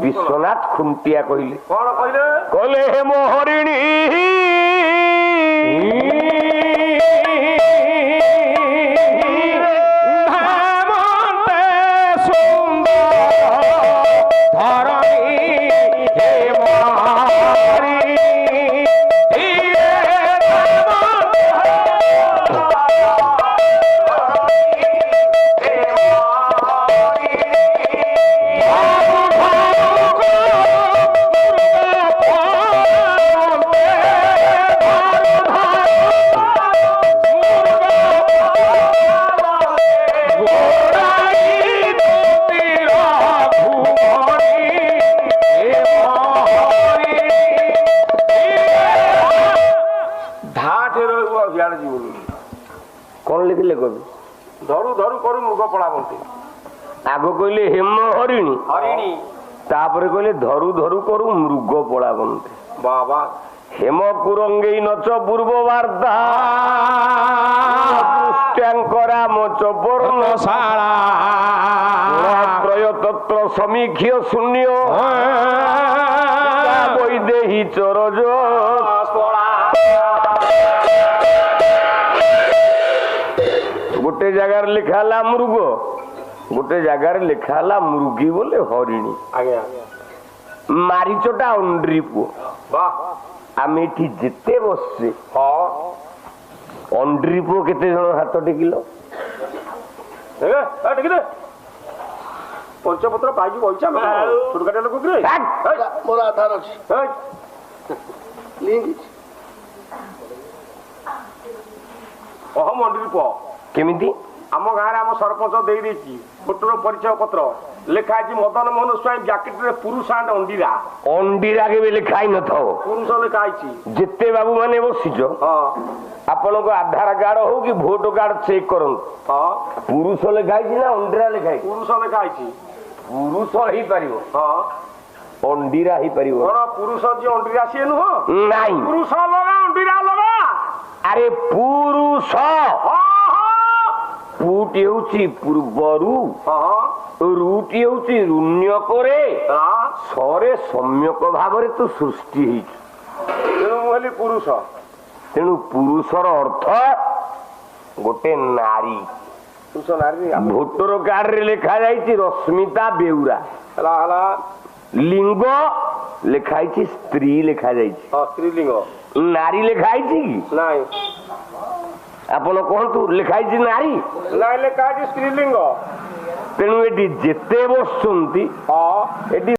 विश्वनाथ खुंटिया कहले कौन कहले कहले हेम हरिणी कौन लिखले कवि धरू धरू करू मृग पड़ा बनते आग कहले हेम हरिणी हरिणी तापर कहले धरू धरू करू मृग पड़ा बनते बाबा हेम कुरंगे नच पूर्व वार्ता दृष्ट्यांकरा मच वर्णशाला त्रय तत्र समीक्ष्य शून्य वैदेही चरज गोटे जगार लिखाला मृग गोटे जगार लिखाला मृगी बोले हरिणी आज्ञा मारीचटा अंड्री पुओ वाह आम एठी जिते बसছে हाँ अंड्री पुओ केते जण हाथ टेकिलो ठीक है पंचपत्र पाई बइचा छोटकाटे लोक रे मोर आधार अछि लिंक ओह मंडली पो केमिति आम गाँव आम सरपंच दे देछि फोटोर परिचय पत्र लेखा है मदन मोहन स्वाई जैकेट रे पुरुष एंड अंडीरा अंडीरा के भी लिखाई न था पुरुष लेखा है जिते बाबू माने बसिछ हाँ आपण को आधार कार्ड हो कि भोटर कार्ड चेक करन हाँ पुरुष लिखाई ना अंडीरा लिखाई पुरुष लेखा है पुरुष ही परिवो हाँ अंडीरा ही परिवो कौन पुरुष जी अंडीरा सी नुह नहीं पुरुष लगा अंडीरा लगा अरे पुरुष पुटी होची पूर्वरु रुटी होची रुण्य करे सरे सम्यक भाव तो सृष्टि तेणु पुरुष तेणु पुरुषर अर्थ गोटे नारी पुरुष नारी भोटर कार्ड रे लिखा जाइछि रश्मिता बेउरा लिंग लिखाई स्त्री लिखा जाइछि स्त्रीलिंग नारी लिखाई कि नाई आपण कहतु लिखाई नारी नाई लेखा स्त्रीलिंग तेणु एटी जेते बसुंती हाँ एटी